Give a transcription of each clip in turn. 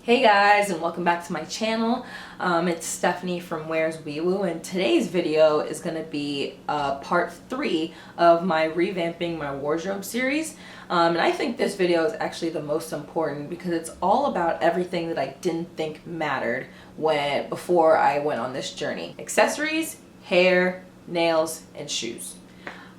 Hey guys, and welcome back to my channel. It's Stephanie from Where's Weewoo, and today's video is going to be part 3 of my Revamping My Wardrobe series. And I think this video is actually the most important because it's all about everything that I didn't think mattered before I went on this journey. Accessories, hair, nails, and shoes.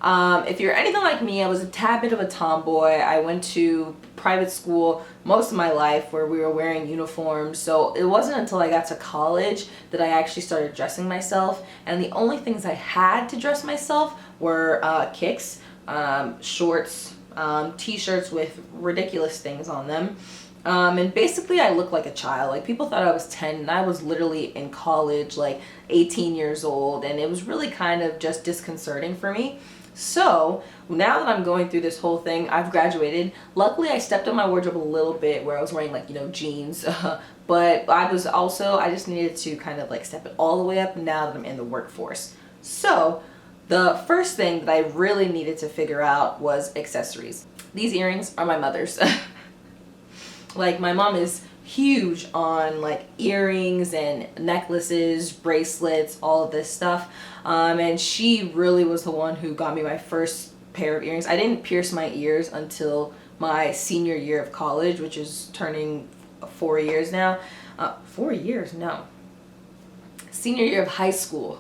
If you're anything like me, I was a tad bit of a tomboy. I went to private school most of my life where we were wearing uniforms, so it wasn't until I got to college that I actually started dressing myself, and the only things I had to dress myself were kicks, shorts, t-shirts with ridiculous things on them. And basically I looked like a child. Like, people thought I was 10 and I was literally in college, like 18 years old, and it was really kind of just disconcerting for me. So now that I'm going through this whole thing, I've graduated. Luckily, I stepped up my wardrobe a little bit where I was wearing, like, jeans, but I just needed to kind of like step it all the way up now that I'm in the workforce. So the first thing that I really needed to figure out was accessories. These earrings are my mother's. Like, my mom is huge on like earrings and necklaces, bracelets, all of this stuff, and she really was the one who got me my first pair of earrings. I didn't pierce my ears until my senior year of college, which is turning 4 years now. 4 years? No. Senior year of high school.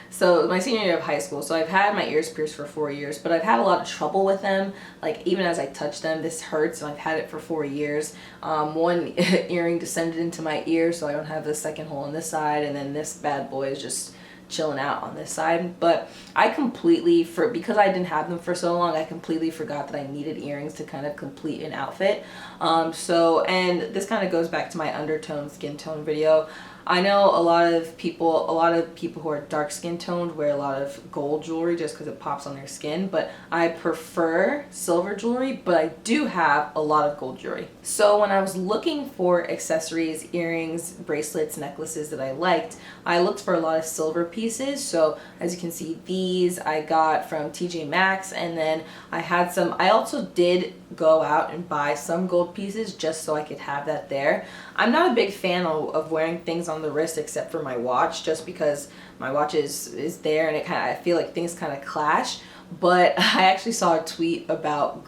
So my senior year of high school. So I've had my ears pierced for 4 years, but I've had a lot of trouble with them. Like, even as I touch them, this hurts, and I've had it for 4 years. One earring descended into my ear, so I don't have the second hole on this side, and then this bad boy is just chilling out on this side. But I completely, because I didn't have them for so long, I completely forgot that I needed earrings to kind of complete an outfit. And this kind of goes back to my undertone skin tone video. I know a lot of people who are dark skin toned wear a lot of gold jewelry just because it pops on their skin, but I prefer silver jewelry, but I do have a lot of gold jewelry. So when I was looking for accessories, earrings, bracelets, necklaces that I liked, I looked for a lot of silver pieces. So as you can see, these I got from TJ Maxx, and then I also did go out and buy some gold pieces just so I could have that there. I'm not a big fan of wearing things on the wrist except for my watch, just because my watch is there and I feel like things kind of clash. But I actually saw a tweet about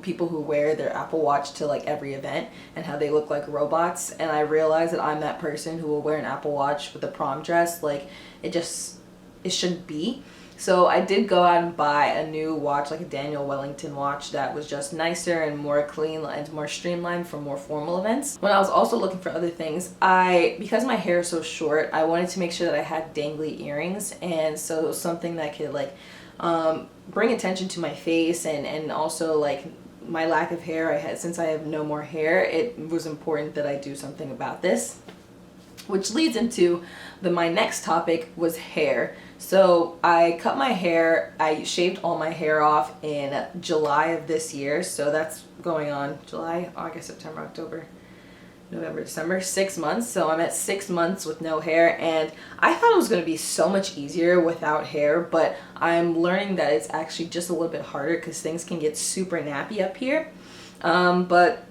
people who wear their Apple Watch to like every event and how they look like robots, and I realized that I'm that person who will wear an Apple Watch with a prom dress. Like, it shouldn't be. So I did go out and buy a new watch, like a Daniel Wellington watch, that was just nicer and more clean and more streamlined for more formal events. When I was also looking for other things, because my hair is so short, I wanted to make sure that I had dangly earrings, and so something that could like bring attention to my face, and also like my lack of hair. Since I have no more hair, it was important that I do something about this. Which leads into my next topic was hair. So I cut my hair, I shaved all my hair off in July of this year. So that's going on July, August, September, October, November, December, 6 months. So I'm at 6 months with no hair, and I thought it was going to be so much easier without hair, but I'm learning that it's actually just a little bit harder because things can get super nappy up here. But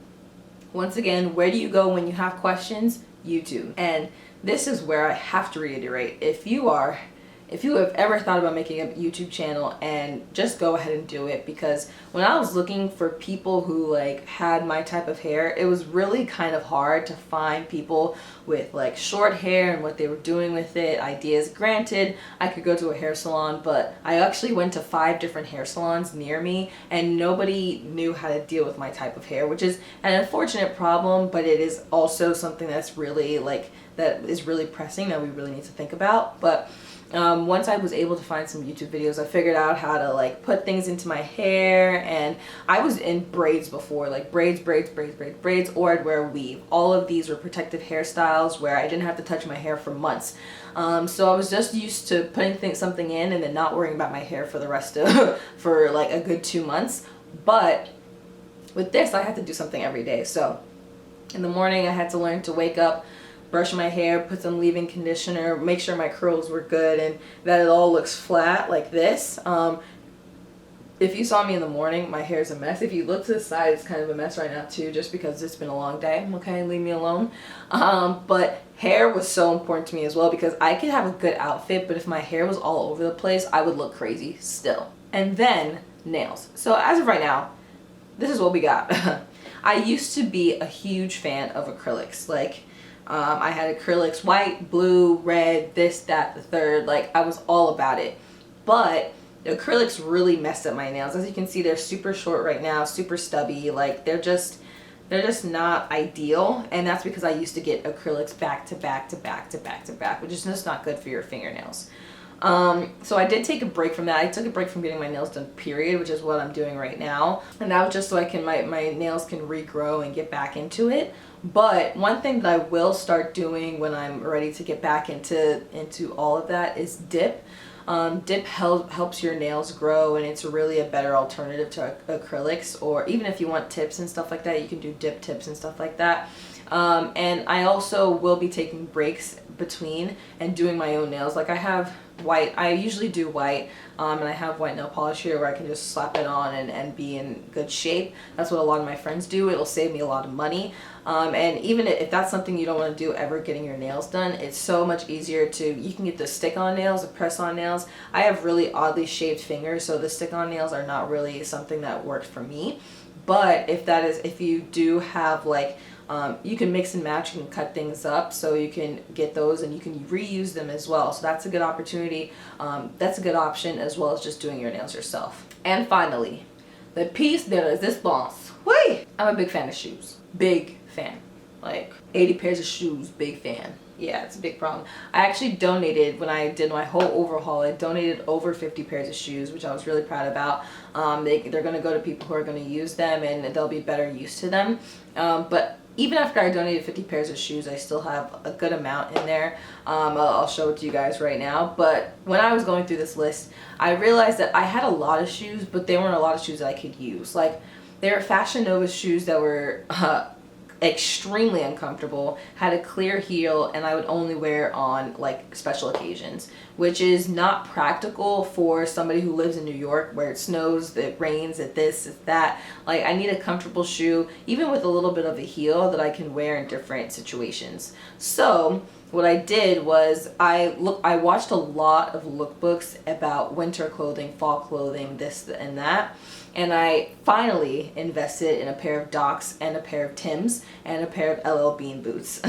once again, where do you go when you have questions? YouTube. And this is where I have to reiterate, if you have ever thought about making a YouTube channel, and just go ahead and do it, because when I was looking for people who like had my type of hair, it was really kind of hard to find people with like short hair and what they were doing with it, ideas. Granted, I could go to a hair salon, but I actually went to 5 different hair salons near me, and nobody knew how to deal with my type of hair, which is an unfortunate problem, but it is also something that is really pressing that we really need to think about. But once I was able to find some YouTube videos, I figured out how to like put things into my hair, and I was in braids before, like braids, or I'd wear a weave. All of these were protective hairstyles where I didn't have to touch my hair for months. So I was just used to putting something in and then not worrying about my hair for the rest of, for like a good 2 months. But with this, I had to do something every day. So in the morning, I had to learn to wake up, brush my hair, put some leave-in conditioner, make sure my curls were good and that it all looks flat like this. If you saw me in the morning, my hair's a mess. If you look to the side, it's kind of a mess right now too, just because it's been a long day. Okay, leave me alone. But hair was so important to me as well, because I could have a good outfit, but if my hair was all over the place, I would look crazy still. And then nails. So as of right now, this is what we got. I used to be a huge fan of acrylics. Like, I had acrylics, white, blue, red, this, that, the third. Like, I was all about it. But the acrylics really messed up my nails. As you can see, they're super short right now, super stubby. Like, they're just not ideal. And that's because I used to get acrylics back to back to back to back to back, which is just not good for your fingernails. So I did take a break from that. I took a break from getting my nails done, period, which is what I'm doing right now. And that was just so I can, my nails can regrow and get back into it. But one thing that I will start doing when I'm ready to get back into all of that is dip. Dip helps your nails grow, and it's really a better alternative to acrylics. Or even if you want tips and stuff like that, you can do dip tips and stuff like that. And I also will be taking breaks between and doing my own nails. Like, I have white, I usually do white, and I have white nail polish here where I can just slap it on and be in good shape. That's what a lot of my friends do. It'll save me a lot of money. And even if that's something you don't want to do ever, getting your nails done, it's so much easier you can get the stick-on nails, the press-on nails. I have really oddly shaped fingers, so the stick-on nails are not really something that works for me. But if you do have, like, you can mix and match, you can cut things up, so you can get those and you can reuse them as well. So that's a good opportunity. That's a good option, as well as just doing your nails yourself. And finally, the piece de resistance. Whee! I'm a big fan of shoes. Big fan. Like 80 pairs of shoes, big fan. Yeah, it's a big problem. I actually donated, when I did my whole overhaul, I donated over 50 pairs of shoes, which I was really proud about. They're going to go to people who are going to use them, and they'll be better used to them. But even after I donated 50 pairs of shoes, I still have a good amount in there. I'll show it to you guys right now. But when I was going through this list, I realized that I had a lot of shoes, but there weren't a lot of shoes that I could use. Like, there were Fashion Nova shoes that were extremely uncomfortable, had a clear heel, and I would only wear on, like, special occasions, which is not practical for somebody who lives in New York, where it snows, it rains, it this, it that. Like, I need a comfortable shoe, even with a little bit of a heel, that I can wear in different situations. So what I did was I watched a lot of lookbooks about winter clothing, fall clothing, this and that. And I finally invested in a pair of Docs and a pair of Tims and a pair of LL Bean boots.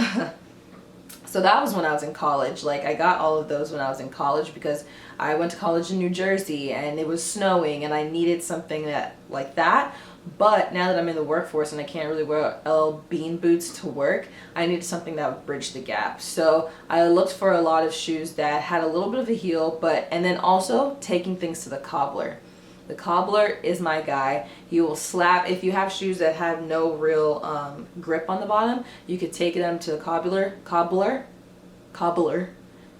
So that was when I was in college. Like, I got all of those when I was in college, because I went to college in New Jersey and it was snowing and I needed something like that. But now that I'm in the workforce and I can't really wear LL Bean boots to work, I needed something that would bridge the gap. So I looked for a lot of shoes that had a little bit of a heel, and then also taking things to the cobbler. The cobbler is my guy. He will slap, if you have shoes that have no real grip on the bottom, you could take them to the cobbler.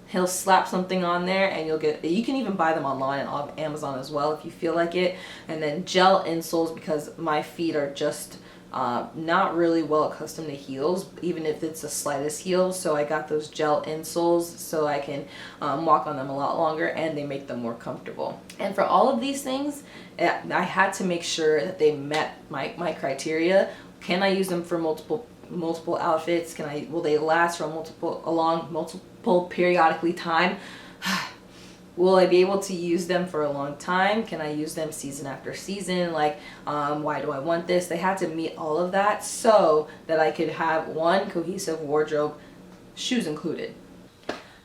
He'll slap something on there and you can even buy them online on Amazon as well if you feel like it. And then gel insoles, because my feet are just not really well accustomed to heels, even if it's the slightest heel. So I got those gel insoles so I can walk on them a lot longer, and they make them more comfortable. And for all of these things, I had to make sure that they met my criteria. Can I use them for multiple outfits? Will they last for multiple periodically time? Will I be able to use them for a long time? Can I use them season after season? Like, why do I want this? They had to meet all of that so that I could have one cohesive wardrobe, shoes included.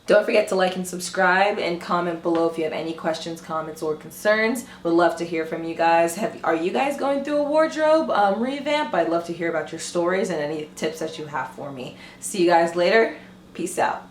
Don't forget to like and subscribe, and comment below if you have any questions, comments, or concerns. Would love to hear from you guys. Are you guys going through a wardrobe revamp? I'd love to hear about your stories and any tips that you have for me. See you guys later. Peace out.